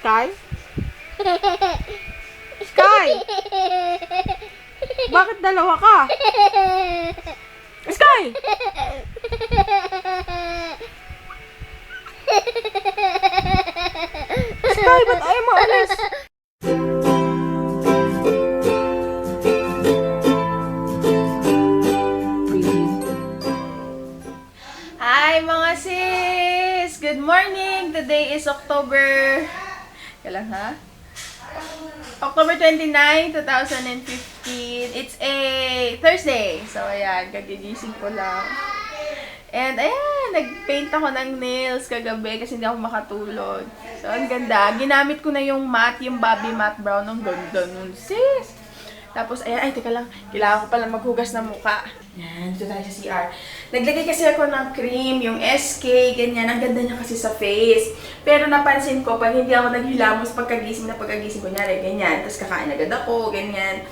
Sky? Sky! Bakit dalawa ka? Sky! Sky, ba't ayaw mo alis? Hi mga sis! Good morning! Today is October... Kailan ha? October 29, 2015. It's a Thursday. So ayan, kagigising ko lang. And ayan, nag-paint ako ng nails kagabi kasi hindi ako makatulog. So ang ganda. Ginamit ko na yung matte, yung Bobbi Matte Brown. Ang ganda nun, sis! Tapos, ayan, ay, teka lang. Kailangan ko pala maghugas ng mukha. Yan, dito tayo sa CR. Naglagay kasi ako ng cream, yung SK, ganyan. Ang ganda niya kasi sa face. Pero napansin ko, pag hindi ako naghilamos pagkagising na pagkagising ko, nyari, ganyan. Tapos kakain agad ako, ganyan.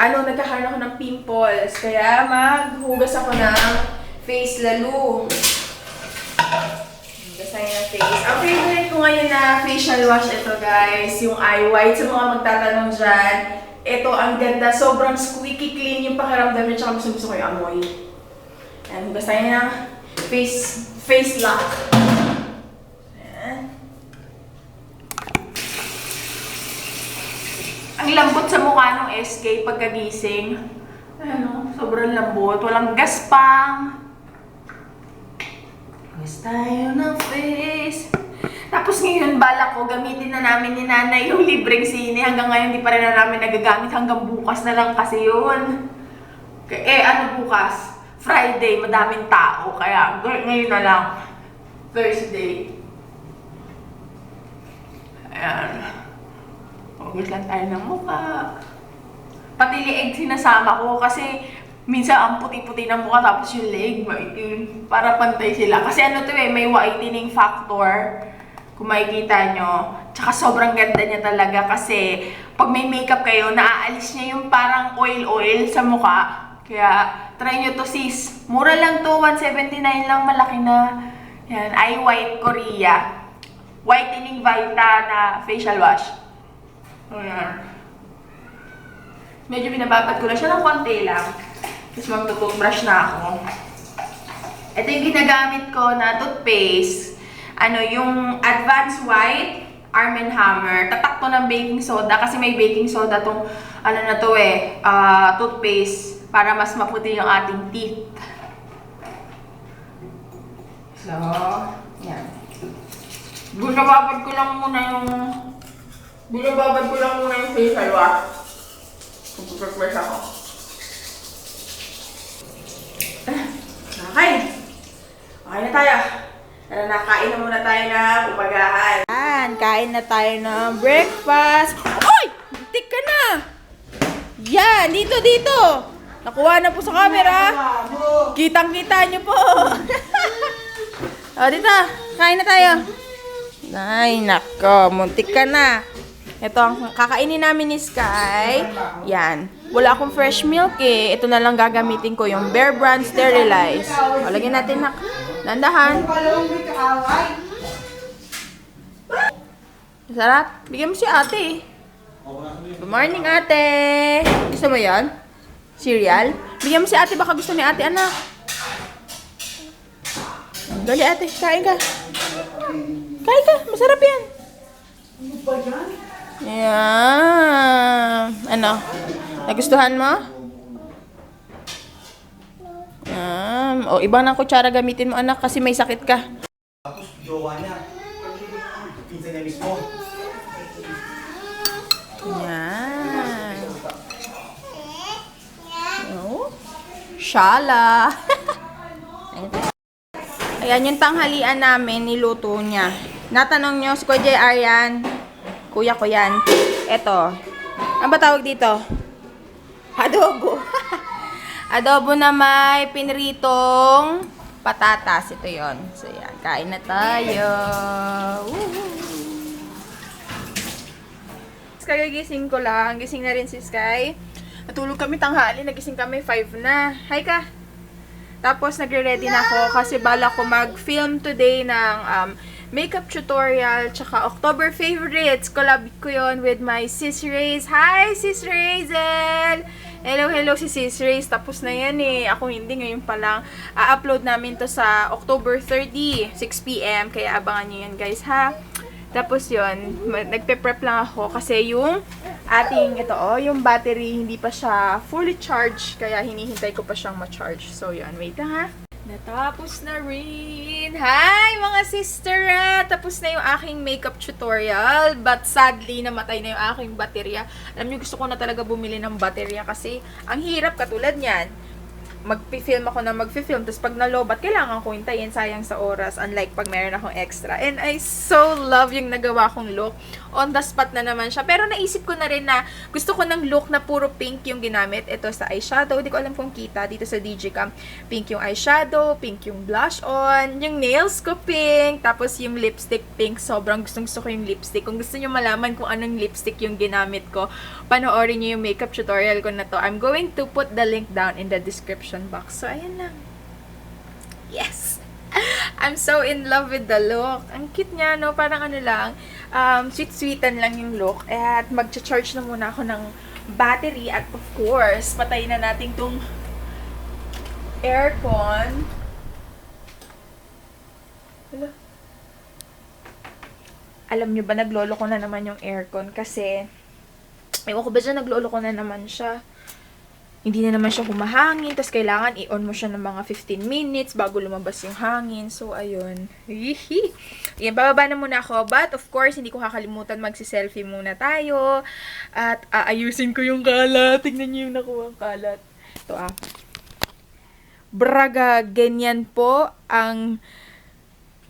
Nagkakaroon ako ng pimples. Kaya maghugas ako ng face lalo. Hugas tayo ng face. Ang favorite ko ngayon na facial wash ito, guys. Yung eye white. Sa mga magtatanong dyan, ito, ang ganda. Sobrang squeaky clean yung pakiramdam niya. Tsaka gusto ko yung amoy. Ayan, hugas tayo ng face lock. Ayan. Ang lambot sa mukha ng SK pagkagising. Sobrang lambot. Walang gaspang. Hugas tayo ng face. Tapos ngayon, balak ko, gamitin na namin ni Nanay yung libreng sine. Hanggang ngayon, hindi pa rin na namin nagagamit. Hanggang bukas na lang kasi yun. Bukas? Friday, madaming tao. Kaya ngayon na lang. Thursday. Ayan. Hugas lang tayo ng mukha. Pati lieg sinasama ko kasi minsan ang puti-puti ng mukha tapos yung leg, maitim. Para pantay sila. Kasi may whitening factor. Kung makikita nyo. Tsaka sobrang ganda niya talaga kasi pag may makeup kayo, naaalis niya yung parang oil-oil sa mukha. Kaya try nyo to sis. Mura lang to, 179 lang, malaki na. Yan, Eye White Korea. Whitening Vita na facial wash. Ayan. Medyo binababad ko na siya ng konti lang. Tapos magtutoothbrush na ako. Ito yung ginagamit ko na toothpaste. Yung Advanced White Arm & Hammer. Tatak to ng baking soda kasi may baking soda tong toothpaste para mas maputi yung ating teeth. So, yan. Binababad ko lang muna yung facial wash. Pag-press ako. Okay. Okay na tayo. Nakain na muna tayo ng umagahan. Kain na tayo ng breakfast. Oy! Tik ka na! Yan! Dito! Nakuha na po sa camera. Kitang-kita nyo po. O, dito. Kain na tayo. Ay, nako. Muntik ka na. Ito ang kakainin namin ni Sky. Yan. Wala akong fresh milk eh. Ito na lang gagamitin ko. Yung Bear Brand Sterilized. O, lagyan natin na. Nandahan. Sarap. Bigyan mo si ate. Good morning, ate. Gusto mo yan? Cereal? Bigyan mo si ate. Baka gusto ni ate, anak. Dali, ate. Kain ka. Kain ka. Masarap yan. Ano ba yan? Yan. Nagustuhan mo? O, ibang ng kutsara gamitin mo, anak, kasi may sakit ka. Tapos, jowa niya. Pinsan niya mismo. Yan. Oh. Shala. Ayan, yung tanghalian namin, niluto niya. Natanong nyo, si Kuya JR yan. Kuya ko yan. Eto. Ano ba tawag dito? Adobo. Adobo na may pinritong patatas. Ito yon. So, yan. Kain na tayo. Kagagising ko lang. Gising na rin si Sky. Natulog kami tanghali. Nagising kami 5 na. Hi ka. Tapos, nagre-ready na ako kasi bala ko mag-film today ng makeup tutorial, tsaka October favorites. Collab ko yon with my Sis Raze. Hi, Sis Razel! Hello, si Sis Raze. Tapos na yan eh. Ako hindi, ngayon pa lang. A-upload namin to sa October 30, 6 p.m. Kaya abangan nyo yan, guys, ha? Tapos yun, nagpe-prep lang ako kasi yung ating, yung battery, hindi pa siya fully charged. Kaya hinihintay ko pa siyang ma-charge. So yun, wait lang ha. Natapos na rin! Hi mga sister! Tapos na yung aking makeup tutorial. But sadly, namatay na yung aking baterya. Alam niyo, gusto ko na talaga bumili ng baterya kasi ang hirap katulad niyan. Mag-film ako na mag-film, tapos pag nalobat, kailangan ko hintayin, sayang sa oras, unlike pag meron akong extra. And I so love yung nagawa kong look. On the spot na naman siya. Pero naisip ko na rin na gusto ko ng look na puro pink yung ginamit. Ito sa eyeshadow, di ko alam kung kita dito sa Digicam. Pink yung eyeshadow, pink yung blush on, yung nails ko pink, tapos yung lipstick pink. Sobrang gusto ko yung lipstick. Kung gusto nyo malaman kung anong lipstick yung ginamit ko, panoorin nyo yung makeup tutorial ko na to. I'm going to put the link down in the description box. So, ayan lang. Yes! I'm so in love with the look. Ang cute niya, no? Parang ano lang, sweet-sweetan lang yung look. At mag-charge na muna ako ng battery. At of course, patayin na natin tong aircon. Hello? Alam nyo ba, naglolo ko na naman yung aircon kasi ewan ko ba dyan, naglolo ko na naman siya. Hindi na naman siya humahangin, tapos kailangan i-on mo siya ng mga 15 minutes bago lumabas yung hangin. So, ayun. Hihi. Yan, bababa na muna ako. But, of course, hindi ko kakalimutan magsi-selfie muna tayo. At aayusin ko yung kalat. Tignan niyo yung nakuha ang kalat. Ito Braga, ganyan po ang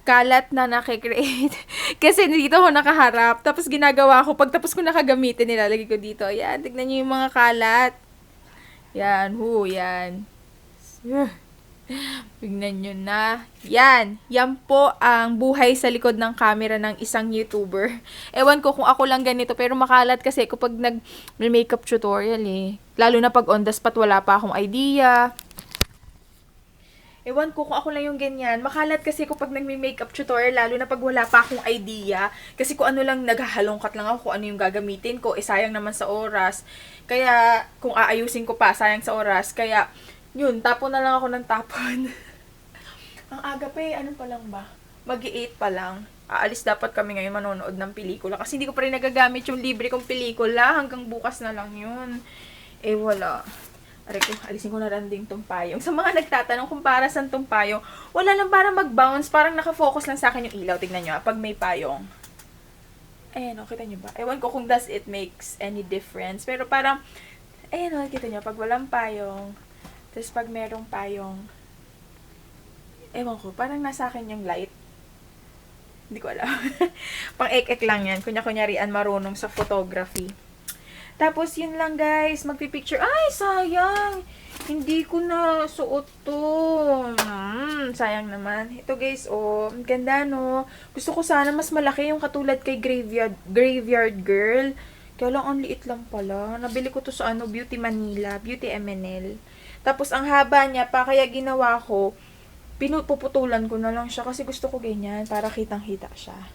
kalat na nakikreate. Kasi dito ako nakaharap. Tapos ginagawa ko, pagtapos ko nakagamitin, nilalagay ko dito. Yan, tignan niyo yung mga kalat. Yan, yan. Tignan nyo na. Yan po ang buhay sa likod ng camera ng isang YouTuber. Ewan ko kung ako lang ganito, pero makalat kasi kapag nag-makeup tutorial eh. Lalo na pag on the spot, wala pa akong idea. Ewan ko kung ako lang yung ganyan. Makalat kasi kapag nagme-makeup tutorial, lalo na pag wala pa akong idea. Kasi kung ano lang, naghahalongkat lang ako kung ano yung gagamitin ko. Sayang naman sa oras. Kaya, kung aayusin ko pa, sayang sa oras. Kaya, yun, tapon na lang ako ng tapon. Ang aga pa eh, ano pa lang ba? Mag-8 pa lang. Aalis dapat kami ngayon manonood ng pelikula. Kasi hindi ko pa rin nagagamit yung libre kong pelikula. Hanggang bukas na lang yun. Eh, wala. Aray ko, alisin ko na lang din tong payong. Sa mga nagtatanong kung para saan tong payong, wala lang para mag-bounce, parang nakafocus lang sa akin yung ilaw. Tignan nyo, pag may payong. Ayan o, kita nyo ba? Ewan ko kung does it makes any difference. Pero parang, ayan o, kita nyo, pag walang payong, tapos pag merong payong, ewan ko, parang nasa akin yung light. Hindi ko alam. Pang ek-ek lang yan. Kunya-kunyarian marunong sa photography. Tapos, yun lang guys. Magpipicture. Ay, sayang! Hindi ko na suot to. Sayang naman. Ito guys, ang ganda no. Gusto ko sana mas malaki yung katulad kay Graveyard Girl. Kaya lang, ang liit lang pala. Nabili ko to sa Beauty Manila. Beauty MNL. Tapos, ang haba niya pa. Kaya ginawa ko, pinupuputulan ko na lang siya. Kasi gusto ko ganyan. Para kitang-kita siya.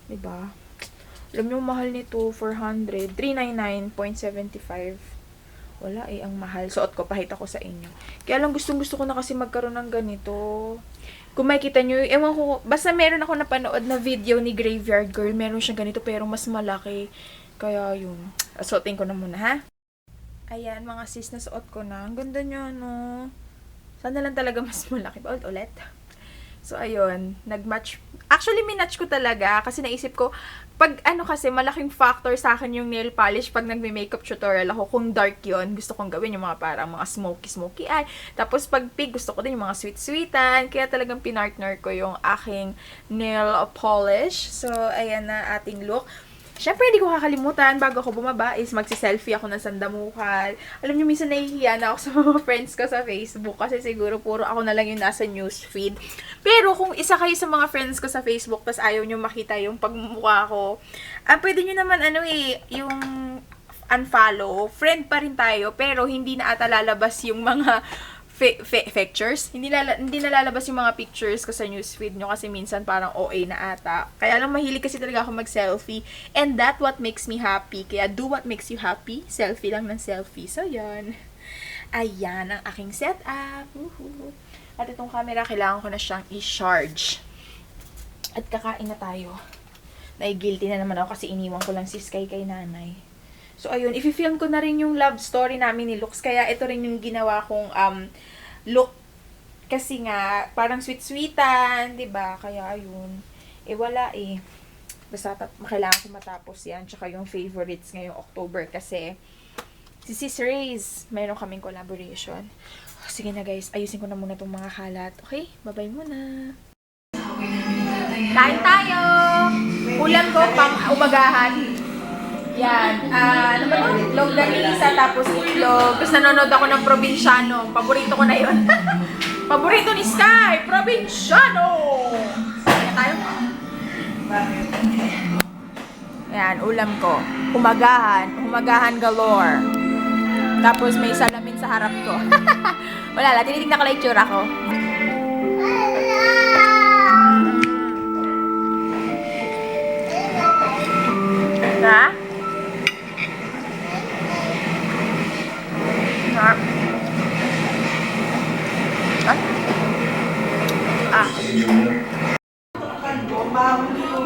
Diba? Alam nyo, mahal nito, 400. 399.75. Wala ang mahal. Suot ko, pahita ko sa inyo. Kaya lang gustong-gusto ko na kasi magkaroon ng ganito. Kung makikita nyo, ewan ko, basta meron ako napanood na video ni Graveyard Girl, meron siyang ganito, pero mas malaki. Kaya yun. Suotin ko na muna, ha? Ayan, mga sis, nasuot ko na. Ang ganda nyo, no? Sana lang talaga mas malaki. Ulit. So, ayun. Nag-match. Actually, minatch ko talaga kasi naisip ko, pag kasi malaking factor sa akin yung nail polish pag nagme-makeup tutorial ako, kung dark yun, gusto kong gawin yung mga parang mga smoky eye. Tapos pag pink, gusto ko din yung mga sweet-sweetan. Kaya talagang pinartner ko yung aking nail polish. So, ayan na ating look. Siyempre, hindi ko kakalimutan, bago ako bumaba, is magsi-selfie ako ng sandamukan. Alam niyo, minsan nahihiya na ako sa mga friends ko sa Facebook kasi siguro puro ako na lang yung nasa newsfeed. Pero kung isa kayo sa mga friends ko sa Facebook tas ayaw niyo makita yung pagmumukha ko, pwede niyo naman yung unfollow. Friend pa rin tayo, pero hindi na ata lalabas yung mga pictures. Hindi nalalabas yung mga pictures ko sa newsfeed nyo kasi minsan parang OA na ata. Kaya lang mahilig kasi talaga ako mag-selfie. And that what makes me happy. Kaya do what makes you happy. Selfie lang ng selfie. So, yan. Ayan ang aking setup. Woohoo. At itong camera, kailangan ko na siyang i-charge. At kakain na tayo. Nai-guilty na naman ako kasi iniwan ko lang si Sky kay nanay. So, ayun. I-film ko na rin yung love story namin ni Lux. Kaya ito rin yung ginawa kong look. Kasi nga, parang sweet-sweetan. Diba? Kaya, ayun. Wala eh. Basta kailangan ko matapos yan. Tsaka yung favorites ngayong October. Kasi, si Sis Reyes, mayroon kaming collaboration. Sige na guys, ayusin ko na muna itong mga kalat. Okay? Bye-bye muna. Kain tayo! Ulam ko pang umagahan. Yan. Ano ba ito? Itlog ganisa, tapos itlog. Tapos nanonood ako ng Provinciano. Paborito ko na yun. Paborito ni Sky! Provinciano! Kaya tayo. Yan, ulam ko. Umagahan. Umagahan galore. Tapos may salamin sa harap ko. Wala lang, tinitignan ko lang yung tsura ko. Ha? Ha? Ah.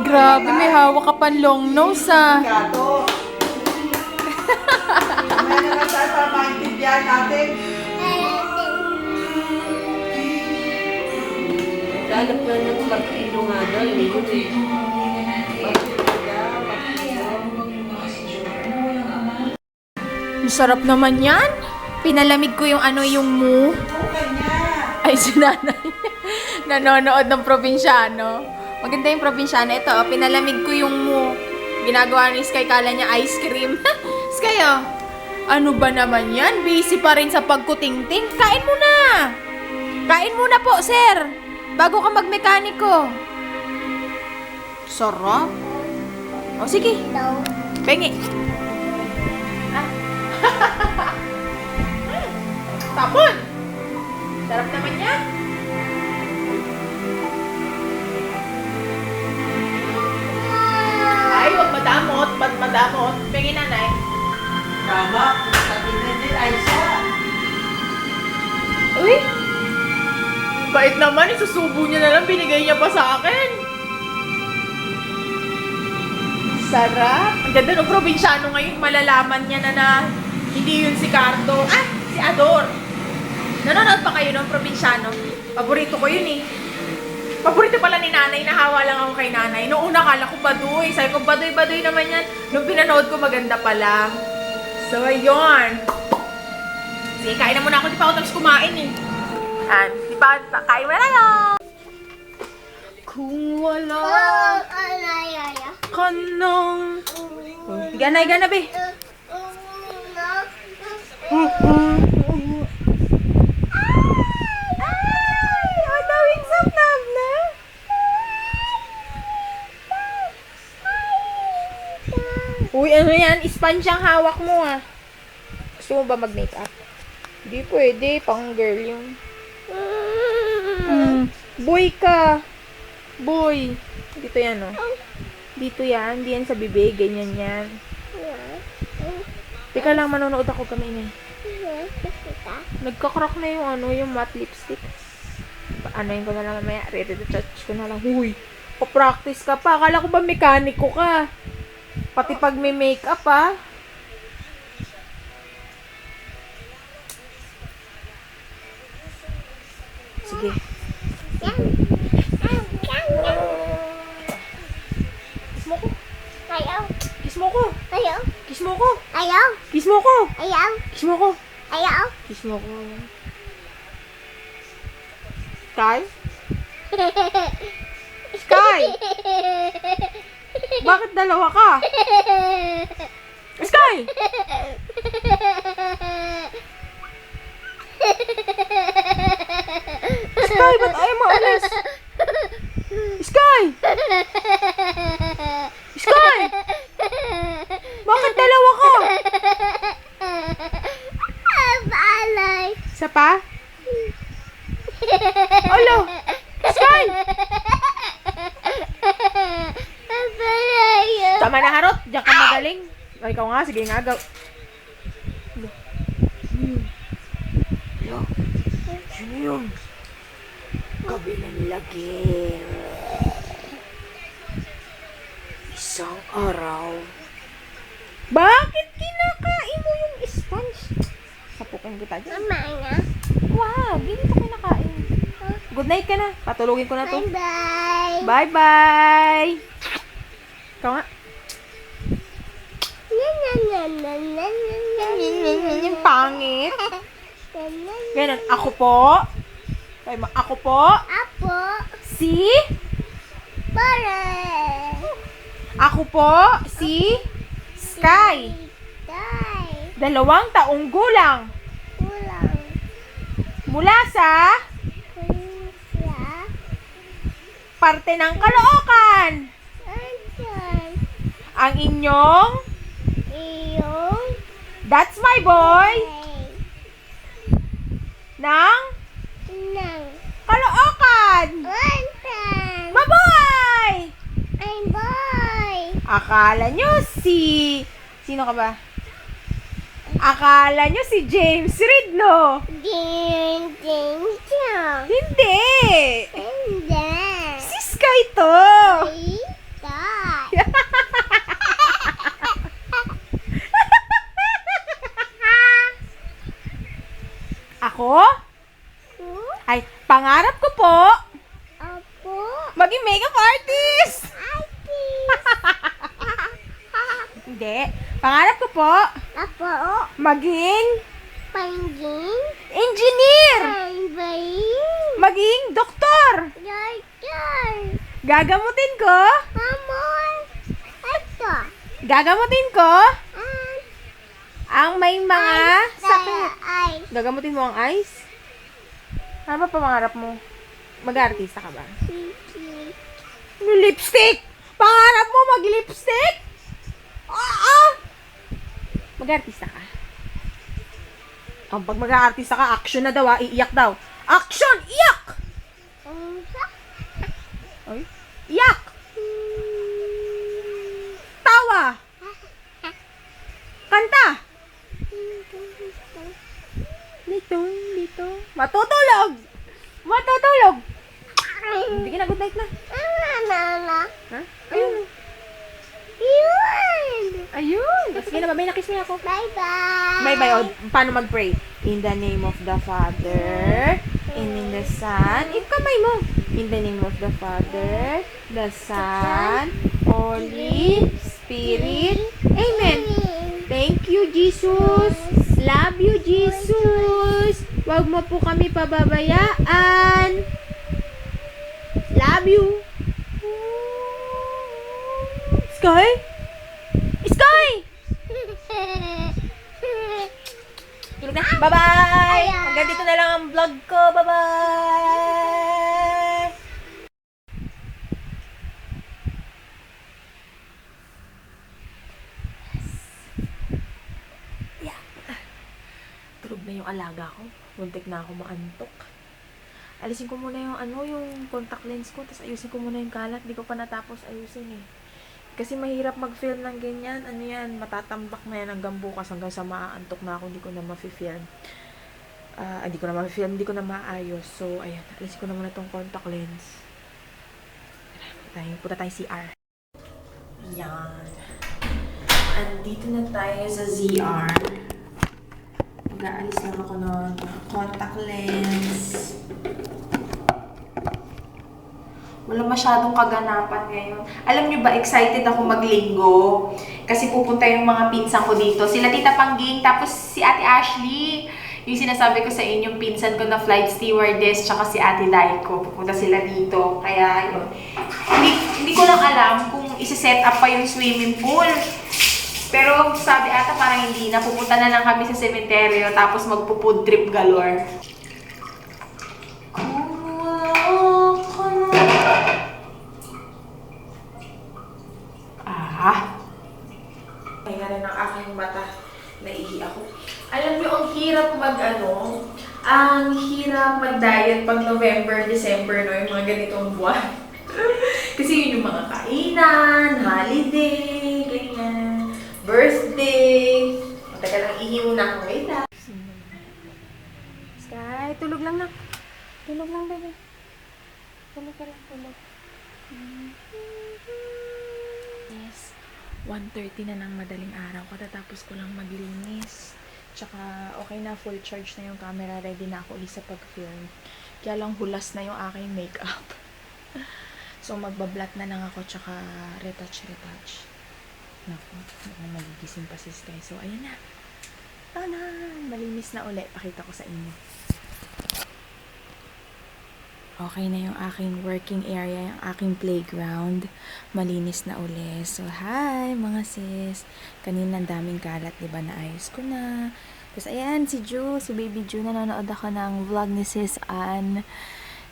Grabe, may hawak ka pang long nose ah. Gato. May nakasal para maintindihan natin. Lalap na ng mag-ino nga na, yun eh. Masarap naman yan. Pinalamig ko yung yung mu. Ay, si nanay. Nanonood ng Provinciano. Maganda yung Provinciano. Ito, pinalamig ko yung mu. Ginagawa ni Sky, kala niya ice cream. Sky, oh. Ano ba naman yan? Busy pa rin sa pagkutingting. Kain muna! Kain muna po, sir! Bago ka magmekaniko. Sarap. O, sige. Pengi. Ah. Tapon! Sarap naman yan. Ay, huwag madamot. Ba't madamot? Pengi nanay. Tama. Sabi na din, Aisha. Uy! Bait naman, isusubo niya na lang, binigay niya pa sa akin. Sarap. Ang ganda ng Provinciano ngayon, malalaman niya na hindi yun si Cardo. Ah, si Ador. Nanonood pa kayo ng Provinciano? Paborito ko yun eh. Paborito pala ni nanay, nahawa lang ako kay nanay. Noong una kala ko baduy. Sabi ko, baduy naman yan. Nung pinanood ko, maganda pala. So, ayun. Sige, kain na muna ako. Di pa ako tapos kumain eh. Di pa, kain mo na tayo. Kung wala ka nang... Higa na, be. Ay, tawin sa love na. Uy, ano yan? Sponge ang hawak mo ah. Gusto mo ba mag-makeup? Hindi pwede, pang girl yung... Boy ka. Boy. Dito yan, oh. Dito yan. Di yan sa bibig. Ganyan yan. Teka lang, manonood ako kami na. Nagka-crack na yung yung matte lipstick. Anoin ko na lang mamaya. Ready to touch ko na lang. Huy. Pa-practice ka pa. Akala ko ba mekaniko ka? Pati pag may makeup, ah. Sige. Kiss mo ko. Ayaw. Kiss mo ko. Ayaw. Kiss mo ko. Ayaw. Kiss mo ko. Ayaw. Kiss mo ko. Ayaw. Kiss mo ko. Sky? Sky! Bakit dalawa ka? Sky! Sky, ba't ayaw mo alis? Sky! Sky! Bakit dalawa ka? Balay. Isa pa? Tama na, Harot. Diyan ka magaling. Ay, ikaw nga. Sige nga, gaw. Sino yun? Gabi ng lagi. Isang araw. Bakit kinakain mo yung sponge? Sapukin kita dyan. Mama. Wow, hindi ito kinakain. Good night ka na. Patulogin ko na to. Bye-bye. Bye-bye! Ikaw nga. Yung pangit. Ganun. Ako po. Ako po. Apo. Si. Pare. Ako po. Si. Sky. Tay. 2 taong gulang. Kulang. Mula sa Kulang. parte ng Caloocan. Ansan. Ang inyong Iyong. That's My Boy ng Nang. Caloocan. Ansan. Mabuhay! Ay, boy. Akala nyo Sino ka ba? Akala nyo si James Reid, no? Ding, ding, ding. Hindi! Hindi. Si Sky to! Ay, tay. Ako? Ay, pangarap ko po Apo. maging makeup artist! Artist. Hindi. Pangarap ko po Apo. maging Pangging. engineer! Pangging. Maging doktor! Doctor. Gagamutin ko! Amor. Ito. Gagamutin ko Ah, ang may mga sakit. ay. Gagamutin mo ang eyes? Ano ba pangarap mo? Mag-artista ka ba? Siki. Lipstick! Pangarap mo mag-lipstick? Mag-artista ka? Pag mag-artista ka, action na daw iiyak daw. Action! Iyak! Ay, iyak! Tawa! Kanta! Dito. Matutulog! Hindi ka na, good night na. Nana. Ha? Ayun. Yun. Ayun. Sige na, babay na, kiss mo na ako. Bye-bye. Bye-bye. O, paano mag-pray? In the name of the Father, and in the Son. Kamay mo. In the name of the Father, the Son, Holy Spirit. Amen. Thank you, Jesus. Love you, Jesus. Huwag mo po kami pababayaan. Love you. Sky? Sky! Tulog na. Bye-bye! Hanggang dito na lang ang vlog ko. Bye-bye! Yeah. Tulog na yung alaga ko. Muntik na ako maantok. Alisin ko muna yung contact lens ko, tapos ayusin ko muna yung kalat. Di ko pa natapos ayusin eh. Kasi mahirap mag-film ng ganyan. Ano yan, matatambak na yan hanggang bukas, hanggang sa maaantok na ako, hindi ko na ma-film. Hindi ko na maayos. So, ayan, alisin ko na muna tong contact lens. Punta tayo CR. Ayan. Andito na tayo sa ZR. Mag-aalis lang ako ng contact lens. Wala masyadong kaganapan ngayon. Alam nyo ba, excited ako maglinggo. Kasi pupunta yung mga pinsan ko dito. Sila Tita Pangging, tapos si Ate Ashley. Yung sinasabi ko sa inyong pinsan ko na flight stewardess, tsaka si Ate Daiko. Pupunta sila dito. Kaya yun. Hindi ko lang alam kung isi-set up pa yung swimming pool. Pero sabi ata parang hindi na. Pupunta na lang kami sa sementeryo, tapos magpo-food trip galore. Kaya rin ang aking mata. Naihi ako. Alam niyo, ang hirap ang hirap mag-diet pag November, December, yung mga ganitong buwan. Kasi yun yung mga kainan, holiday, Tulog lang na. Tulog lang, bebe. Tulog ka lang, tulog. Yes. 1:30 na ng madaling araw. Katatapos ko lang maglinis. Tsaka okay na, full charge na yung camera. Ready na ako ulit sa pag-film. Kaya lang hulas na yung aking makeup. So magbablat na lang ako. Tsaka retouch. Naku, magigising pa si Sky. So ayan na. Tanan! Malinis na ulit. Pakita ko sa inyo. Okay na yung aking working area, yung aking playground. Malinis na uli. So, hi mga sis. Kanina ang daming kalat, diba? Naayos ko na. Tapos, ayan, si Ju, si Baby Ju. Nanonood ako ng vlog ni sis Ann.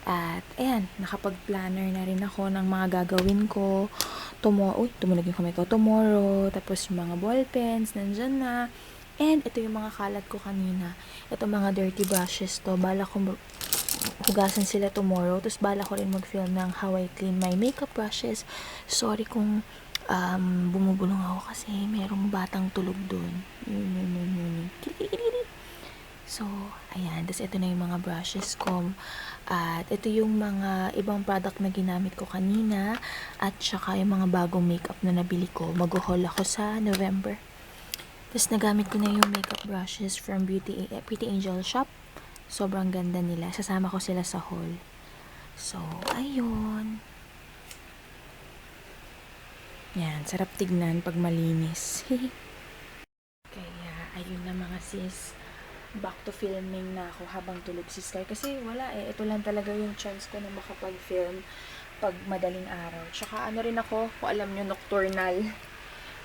At, ayan, nakapag-planner na rin ako ng mga gagawin ko. Uy, tumunog yung kamay ko. Tomorrow. Tapos, yung mga ballpens, nandyan na. And, ito yung mga kalat ko kanina. Ito mga dirty brushes to. Bala ko hugasan sila tomorrow. Tapos bala ko rin mag-film ng how I clean my makeup brushes. Sorry kung bumubulong ako kasi merong batang tulog dun. So, ayan. Tapos ito na yung mga brushes ko. At ito yung mga ibang product na ginamit ko kanina. At saka yung mga bagong makeup na nabili ko. Mag-haul ako sa November. Tapos nagamit ko na yung makeup brushes from Pretty Angel Shop. Sobrang ganda nila. Sasama ko sila sa haul. So, ayun. Yan. Sarap tignan pag malinis. Kaya, ayun na mga sis. Back to filming na ako habang tulog si Sky. Kasi wala eh. Ito lang talaga yung chance ko na makapag-film pag madaling araw. Tsaka ano rin ako, kung alam nyo, nocturnal.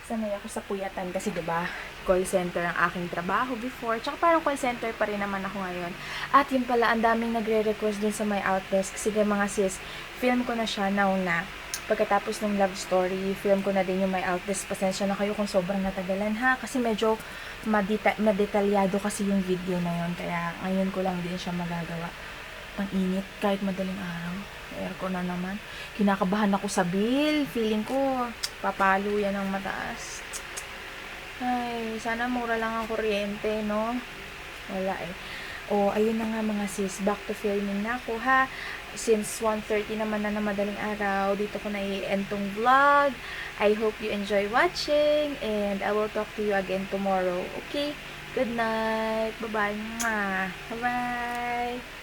Sanay ako sa puyatan kasi 'di ba call center ang aking trabaho before. Tsaka parang call center pa rin naman ako ngayon. At yun pala, ang daming nagre-request dun sa my outdesk. Sige mga sis, film ko na siya now na. Pagkatapos ng love story, film ko na din yung my outdesk. Pasensya na kayo kung sobrang natagalan ha. Kasi medyo madetalyado kasi yung video na yun. Kaya ngayon ko lang din siya magagawa. Ang init kahit madaling araw. Aircon na naman. Kinakabahan ako sa bill. Feeling ko, papalo yan ng mataas. Ay, sana mura lang ang kuryente, no? Wala eh. O, ayun na nga mga sis. Back to filming na ako, ha? Since 1:30 naman na madaling araw, dito ko na i-end tong vlog. I hope you enjoy watching. And I will talk to you again tomorrow. Okay? Good night. Bye-bye. Bye-bye.